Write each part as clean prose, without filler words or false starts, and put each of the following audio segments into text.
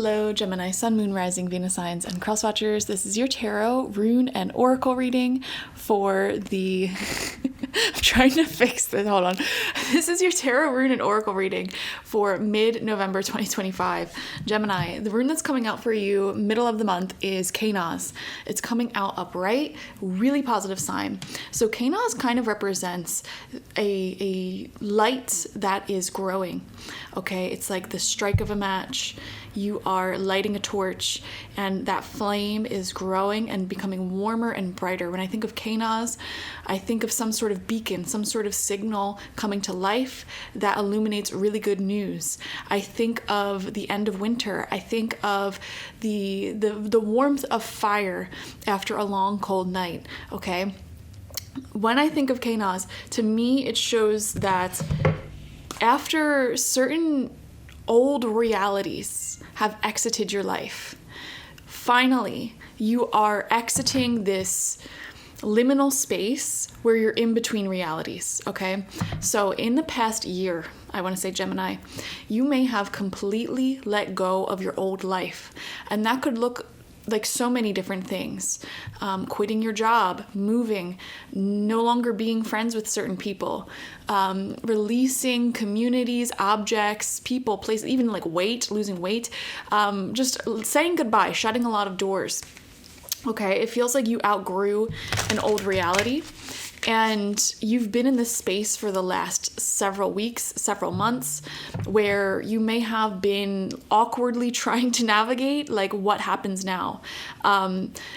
Hello, Gemini, Sun, Moon, Rising, Venus signs, and cross watchers. This is your tarot, rune, and oracle reading for the... I'm trying to fix this. Hold on. This is your tarot, rune, and oracle reading for mid-November 2025. Gemini, the rune that's coming out for you middle of the month is Kanos. It's coming out upright, really positive sign. So Kanos kind of represents a light that is growing. Okay, it's like the strike of a match. You are lighting a torch and that flame is growing and becoming warmer and brighter. When I think of Kanos, I think of some sort of beacon, some sort of signal coming to life that illuminates really good news. I think of the end of winter. I think of the warmth of fire after a long cold night, okay? When I think of Kanos, to me it shows that after certain old realities have exited your life, finally you are exiting this liminal space where you're in between realities, okay? So in the past year, I want to say Gemini, you may have completely let go of your old life, and that could look like so many different things. Quitting your job, moving, no longer being friends with certain people, releasing communities, objects, people, places, even like losing weight, just saying goodbye, shutting a lot of doors. Okay, it feels like you outgrew an old reality. And you've been in this space for the last several weeks, several months, where you may have been awkwardly trying to navigate, like, what happens now.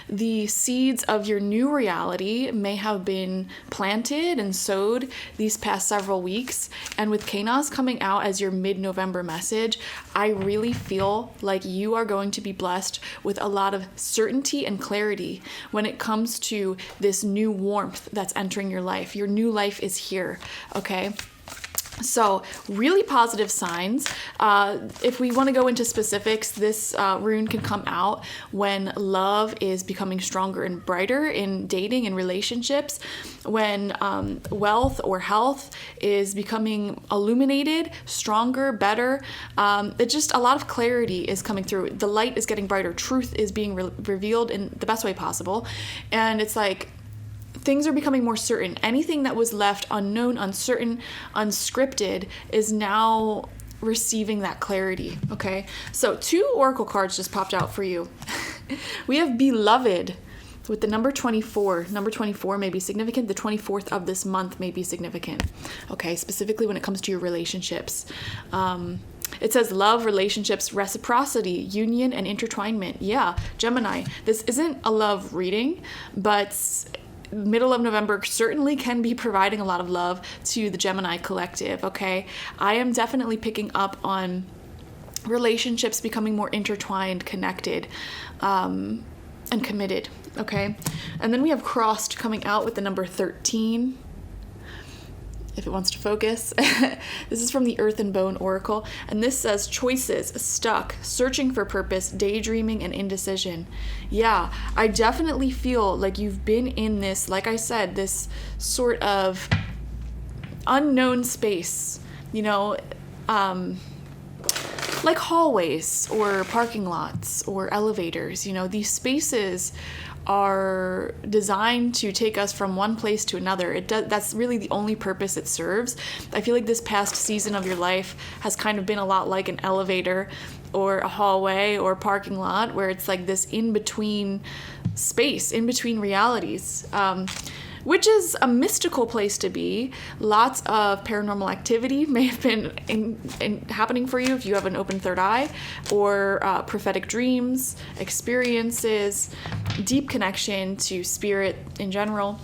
The seeds of your new reality may have been planted and sowed these past several weeks. And with Kanos coming out as your mid-November message, I really feel like you are going to be blessed with a lot of certainty and clarity when it comes to this new warmth that's entering your life. Your new life is here, okay? So really positive signs. If we want to go into specifics, this rune can come out when love is becoming stronger and brighter in dating and relationships, when wealth or health is becoming illuminated, stronger, better. It's just a lot of clarity is coming through. The light is getting brighter. Truth is being revealed in the best way possible. And it's like, things are becoming more certain. Anything that was left unknown, uncertain, unscripted is now receiving that clarity, okay? So 2 oracle cards just popped out for you. We have Beloved with the number 24. Number 24 may be significant. The 24th of this month may be significant, okay? Specifically when it comes to your relationships. It says love, relationships, reciprocity, union, and intertwinement. Yeah, Gemini, this isn't a love reading, but middle of November certainly can be providing a lot of love to the Gemini collective, okay? I am definitely picking up on relationships becoming more intertwined, connected, and committed, okay? And then we have Crossed coming out with the number 13. If it wants to focus. This is from the Earth and Bone Oracle, and this says choices, stuck, searching for purpose, daydreaming, and indecision. Yeah, I definitely feel like you've been in this, like I said, this sort of unknown space, you know, like hallways or parking lots or elevators. You know, these spaces are designed to take us from one place to another. That's really the only purpose it serves. I feel like this past season of your life has kind of been a lot like an elevator or a hallway or parking lot, where it's like this in-between space, in between realities, which is a mystical place to be. Lots of paranormal activity may have been happening for you if you have an open third eye, or prophetic dreams, experiences, deep connection to spirit in general.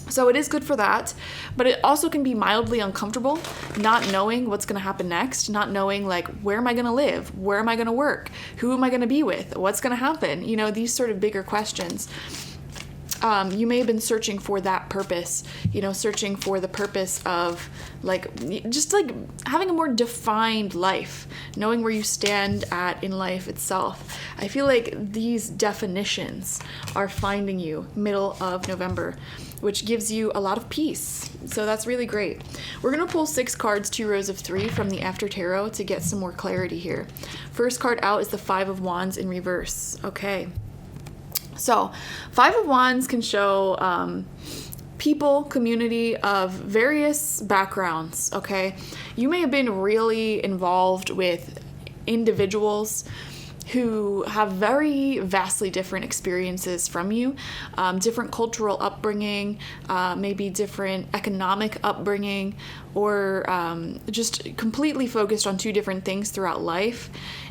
So it is good for that, but it also can be mildly uncomfortable, not knowing what's going to happen next, not knowing, like, where am I going to live? Where am I going to work? Who am I going to be with? What's going to happen? You know, these sort of bigger questions. you may have been searching for that purpose, searching for the purpose of just having a more defined life, knowing where you stand at in life itself. I feel like these definitions are finding you middle of November, which gives you a lot of peace. So that's really great. We're going to pull 6 cards, 2 rows of 3 from the After Tarot to get some more clarity here. First card out is the 5 of Wands in reverse. Okay. So 5 of Wands can show people, community of various backgrounds, okay? You may have been really involved with individuals who have very vastly different experiences from you, different cultural upbringing, maybe different economic upbringing, or just completely focused on 2 different things throughout life.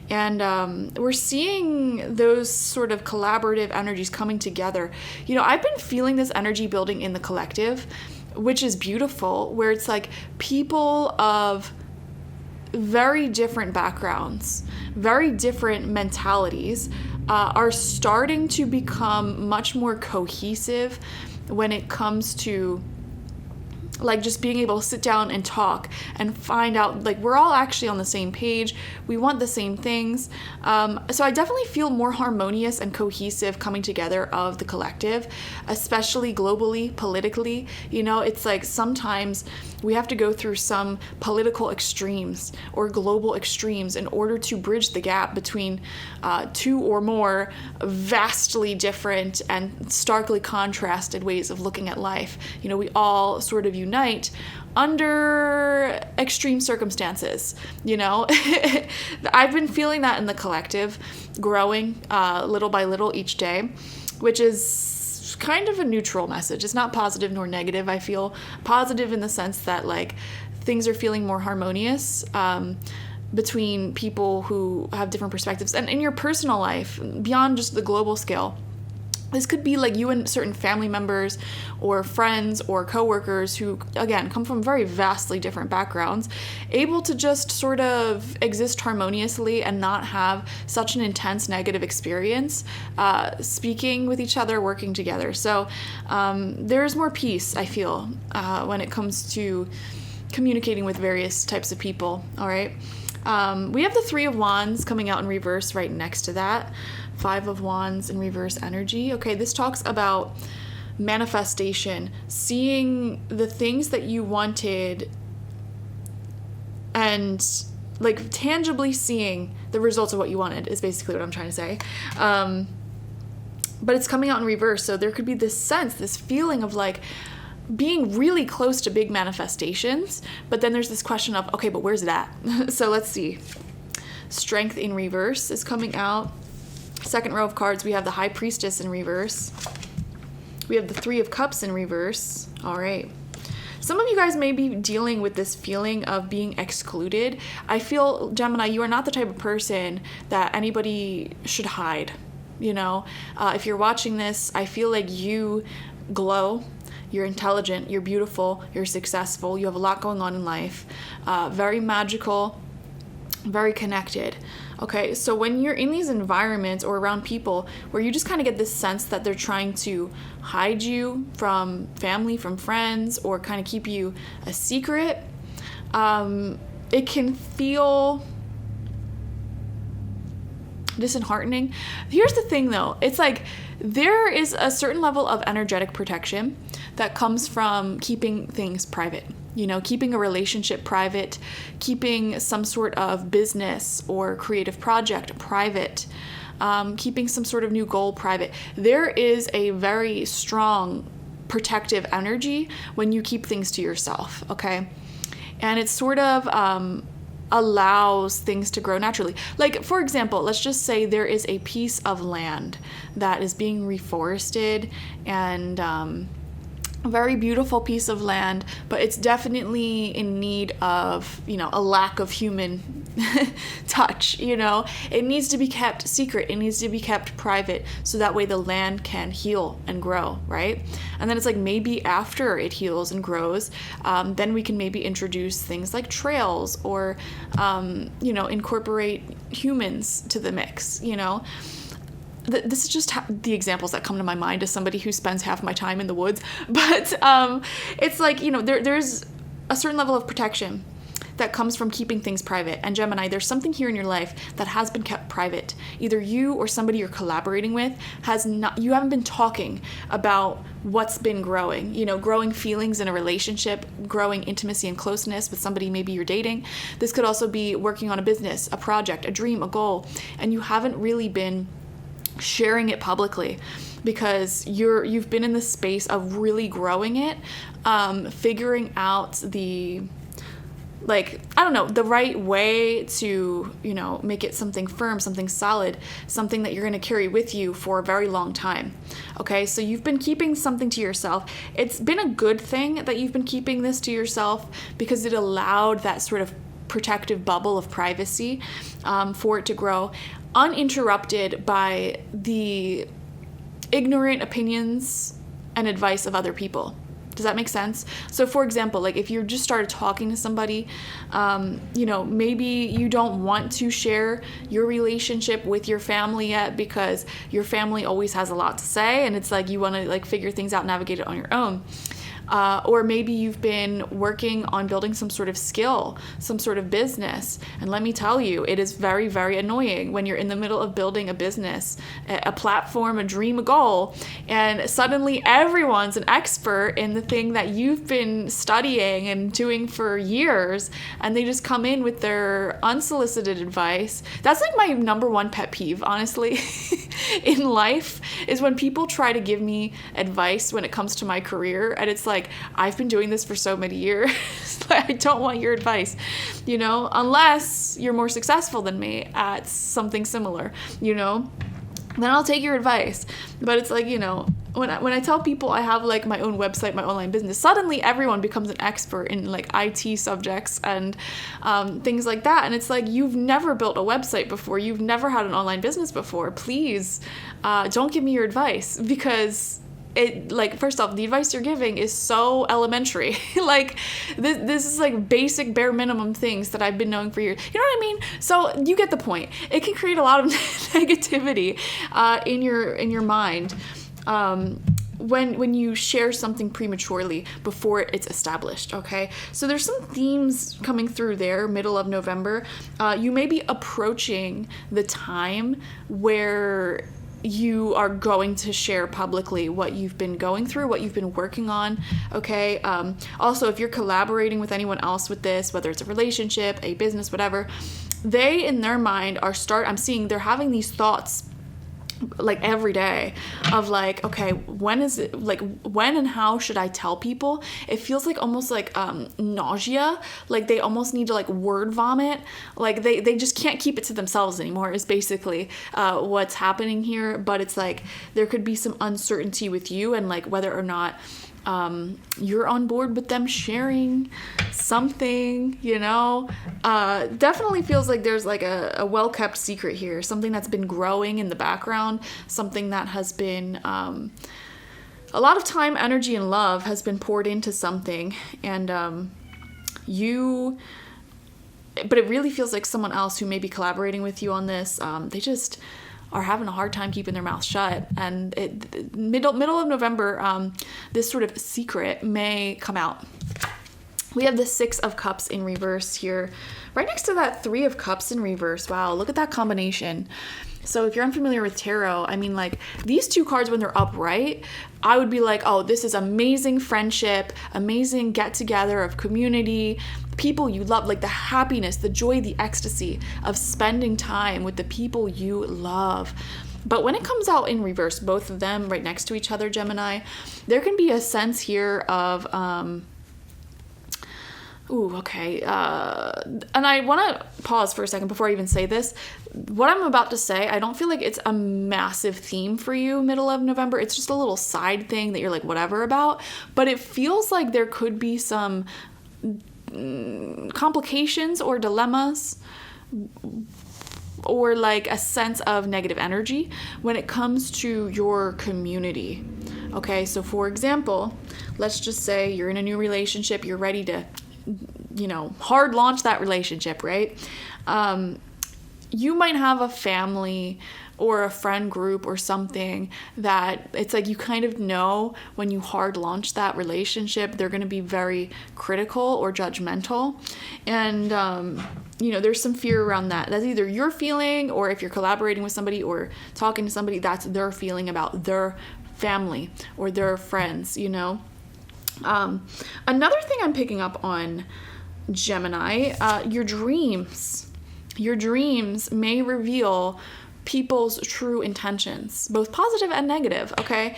And we're seeing those sort of collaborative energies coming together. I've been feeling this energy building in the collective, which is beautiful, where it's like people of very different backgrounds, very different mentalities, are starting to become much more cohesive when it comes to just being able to sit down and talk and find out we're all actually on the same page. We want the same things. So I definitely feel more harmonious and cohesive coming together of the collective, especially globally, politically. It's like sometimes we have to go through some political extremes or global extremes in order to bridge the gap between 2 or more vastly different and starkly contrasted ways of looking at life. We all sort of unite under extreme circumstances. I've been feeling that in the collective, growing little by little each day, which is kind of a neutral message. It's not positive nor negative. I feel positive in the sense that things are feeling more harmonious between people who have different perspectives. And in your personal life, beyond just the global scale, this could be you and certain family members or friends or coworkers who, again, come from very vastly different backgrounds, able to just sort of exist harmoniously and not have such an intense negative experience, speaking with each other, working together. So there's more peace, I feel, when it comes to communicating with various types of people, all right? We have the 3 of Wands coming out in reverse right next to that. 5 of Wands in reverse energy. Okay, this talks about manifestation, seeing the things that you wanted and tangibly seeing the results of what you wanted is basically what I'm trying to say. But it's coming out in reverse, so there could be this sense, this feeling of being really close to big manifestations, but then there's this question of, okay, but where's that? So let's see. Strength in reverse is coming out. Second row of cards, we have the High Priestess in reverse. We have the 3 of Cups in reverse. All right. Some of you guys may be dealing with this feeling of being excluded. I feel, Gemini, you are not the type of person that anybody should hide. If you're watching this, I feel like you glow. You're intelligent, you're beautiful, you're successful, you have a lot going on in life, very magical, very connected. Okay, so when you're in these environments or around people where you just kind of get this sense that they're trying to hide you from family, from friends, or kind of keep you a secret, it can feel disheartening. Here's the thing though, it's there is a certain level of energetic protection that comes from keeping things private. Keeping a relationship private, keeping some sort of business or creative project private, keeping some sort of new goal private. There is a very strong protective energy when you keep things to yourself, okay? And it sort of allows things to grow naturally. For example, let's just say there is a piece of land that is being reforested and a very beautiful piece of land, but it's definitely in need of, a lack of human touch, It needs to be kept secret. It needs to be kept private so that way the land can heal and grow, right? And then it's maybe after it heals and grows, then we can maybe introduce things like trails or, incorporate humans to the mix, this is just the examples that come to my mind as somebody who spends half my time in the woods. But it's like, there's a certain level of protection that comes from keeping things private. And Gemini, there's something here in your life that has been kept private. Either you or somebody you're collaborating with you haven't been talking about what's been growing, growing feelings in a relationship, growing intimacy and closeness with somebody maybe you're dating. This could also be working on a business, a project, a dream, a goal, and you haven't really been sharing it publicly because you've been in the space of really growing it, figuring out the right way to, make it something firm, something solid, something that you're going to carry with you for a very long time. Okay, so you've been keeping something to yourself. It's been a good thing that you've been keeping this to yourself because it allowed that sort of protective bubble of privacy for it to grow, uninterrupted by the ignorant opinions and advice of other people. Does that make sense? So for example, like if you just started talking to somebody, maybe you don't want to share your relationship with your family yet because your family always has a lot to say and it's like you want to figure things out, navigate it on your own. Or maybe you've been working on building some sort of skill, some sort of business. And let me tell you, it is very, very annoying when you're in the middle of building a business, a platform, a dream, a goal, and suddenly everyone's an expert in the thing that you've been studying and doing for years, and they just come in with their unsolicited advice. That's like my number one pet peeve, honestly, in life, is when people try to give me advice when it comes to my career, and it's like, I've been doing this for so many years. I don't want your advice, unless you're more successful than me at something similar, then I'll take your advice. But it's like, when I tell people I have like my own website, my online business, suddenly everyone becomes an expert in like IT subjects and things like that. And it's like, you've never built a website before. You've never had an online business before. Please don't give me your advice because first off, the advice you're giving is so elementary. This is like basic bare minimum things that I've been knowing for years. You know what I mean? So you get the point. It can create a lot of negativity in your mind when you share something prematurely before it's established, okay? So there's some themes coming through there, middle of November. You may be approaching the time where you are going to share publicly what you've been going through, what you've been working on, okay? Also, if you're collaborating with anyone else with this, whether it's a relationship, a business, whatever, they, in their mind, I'm seeing they're having these thoughts like every day of like, okay, when and how should I tell people? It feels like almost like nausea, like they almost need to like word vomit, like they just can't keep it to themselves anymore is basically what's happening here. But it's like there could be some uncertainty with you and like whether or not you're on board with them sharing something, definitely feels like there's like a well-kept secret here, something that's been growing in the background, something that has been, a lot of time, energy, and love has been poured into something, and but it really feels like someone else who may be collaborating with you on this, they just are having a hard time keeping their mouth shut. And middle of November, this sort of secret may come out. We have the 6 of Cups in reverse here, right next to that 3 of Cups in reverse. Wow, look at that combination. So if you're unfamiliar with tarot, I mean, like, these 2 cards when they're upright, I would be like, oh, this is amazing friendship, amazing get-together of community, people you love, like the happiness, the joy, the ecstasy of spending time with the people you love. But when it comes out in reverse, both of them right next to each other, Gemini, there can be a sense here of, okay. And I want to pause for a second before I even say this. What I'm about to say, I don't feel like it's a massive theme for you middle of November. It's just a little side thing that you're like whatever about. But it feels like there could be some complications or dilemmas or like a sense of negative energy when it comes to your community. Okay, so for example, let's just say you're in a new relationship, you're ready to hard launch that relationship, right? you might have a family or a friend group or something that it's like you kind of know when you hard launch that relationship, they're going to be very critical or judgmental. And, there's some fear around that. That's either your feeling, or if you're collaborating with somebody or talking to somebody, that's their feeling about their family or their friends, Another thing I'm picking up on, Gemini, your dreams. Your dreams may reveal people's true intentions, both positive and negative, okay?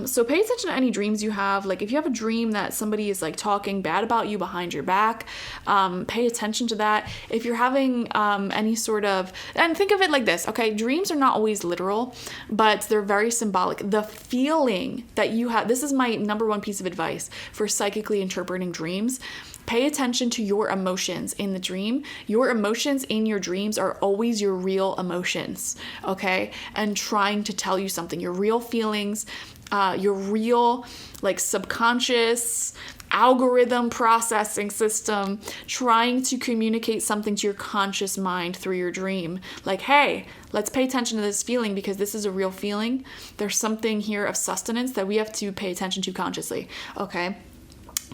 So pay attention to any dreams you have. Like if you have a dream that somebody is like talking bad about you behind your back, pay attention to that. If you're having any sort of, and think of it like this, okay? Dreams are not always literal, but they're very symbolic. The feeling that you have, this is my number one piece of advice for psychically interpreting dreams. Pay attention to your emotions in the dream. Your emotions in your dreams are always your real emotions, okay? And trying to tell you something, your real feelings, your real like subconscious algorithm processing system trying to communicate something to your conscious mind through your dream. Like, hey, let's pay attention to this feeling because this is a real feeling. There's something here of sustenance that we have to pay attention to consciously, okay?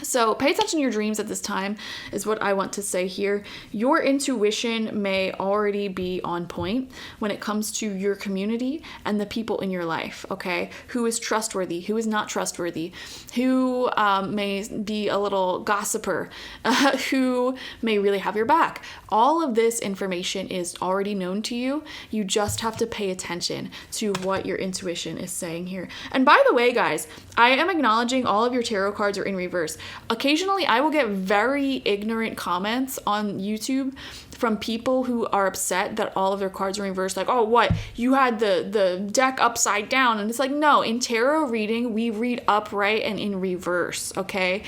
So pay attention to your dreams at this time is what I want to say here. Your intuition may already be on point when it comes to your community and the people in your life, okay? Who is trustworthy, who is not trustworthy, who may be a little gossiper, who may really have your back. All of this information is already known to you. You just have to pay attention to what your intuition is saying here. And by the way, guys, I am acknowledging all of your tarot cards are in reverse. Occasionally, I will get very ignorant comments on YouTube from people who are upset that all of their cards are reversed. Like, oh, what? You had the deck upside down. And it's like, no, in tarot reading, we read upright and in reverse, okay?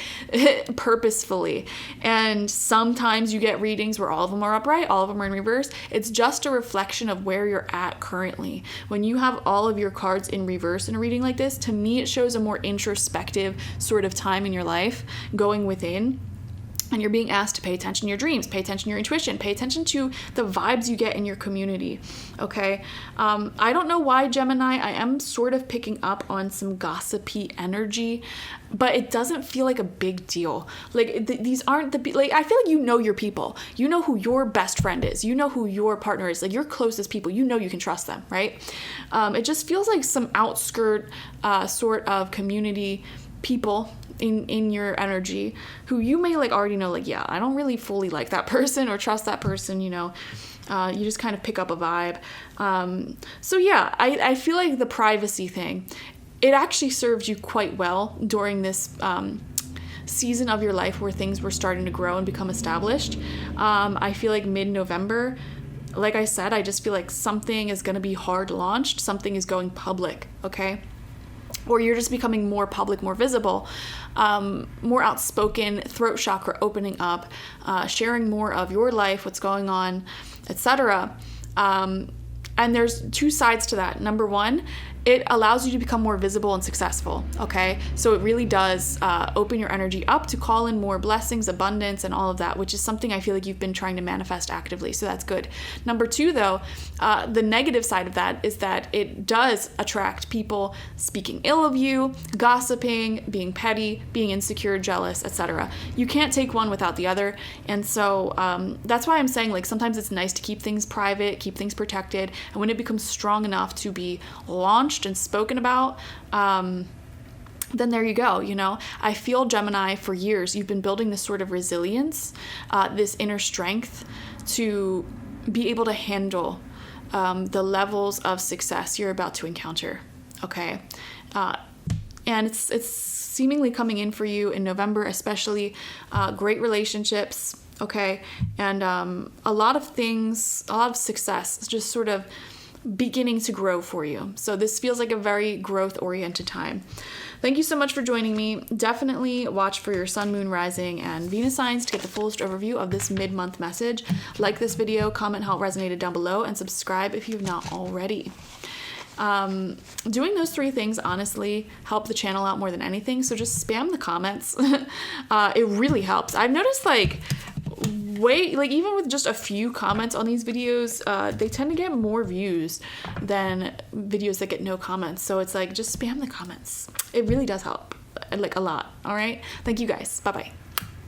Purposefully. And sometimes you get readings where all of them are upright, all of them are in reverse. It's just a reflection of where you're at currently. When you have all of your cards in reverse in a reading like this, to me, it shows a more introspective sort of time in your life going within. And you're being asked to pay attention to your dreams, pay attention to your intuition, pay attention to the vibes you get in your community, okay? I don't know why, Gemini, I am sort of picking up on some gossipy energy, but it doesn't feel like a big deal. Like, these aren't the, like, I feel like you know your people. You know who your best friend is. You know who your partner is. Like, your closest people. You know you can trust them, right? It just feels like some outskirt sort of community people in your energy who you may like already know, like, yeah, I don't really fully like that person or trust that person, you just kind of pick up a vibe. So yeah, I feel like the privacy thing, it actually served you quite well during this season of your life where things were starting to grow and become established. I feel like mid-November, like I said, I just feel like something is going to be hard launched, something is going public, okay? Or you're just becoming more public, more visible, more outspoken, throat chakra opening up, sharing more of your life, what's going on, etc. And there's two sides to that. Number one, it allows you to become more visible and successful, okay? So it really does open your energy up to call in more blessings, abundance, and all of that, which is something I feel like you've been trying to manifest actively, so that's good. Number two, though, the negative side of that is that it does attract people speaking ill of you, gossiping, being petty, being insecure, jealous, etc. You can't take one without the other, and so that's why I'm saying, like, sometimes it's nice to keep things private, keep things protected, and when it becomes strong enough to be launched and spoken about, then there you go. I feel, Gemini, for years you've been building this sort of resilience, this inner strength to be able to handle the levels of success you're about to encounter, okay? And it's seemingly coming in for you in November, especially great relationships, okay? And a lot of things, a lot of success, just sort of beginning to grow for you. So this feels like a very growth-oriented time. Thank you so much for joining me. Definitely watch for your sun, moon, rising, and Venus signs to get the fullest overview of this mid-month message. Like this video, comment how it resonated down below, and subscribe if you've not already. Doing those three things honestly help the channel out more than anything, so just spam the comments. It really helps. I've noticed, like, way, like, even with just a few comments on these videos, they tend to get more views than videos that get no comments. So it's like, just spam the comments. It really does help, like, a lot. All right, thank you guys. Bye bye.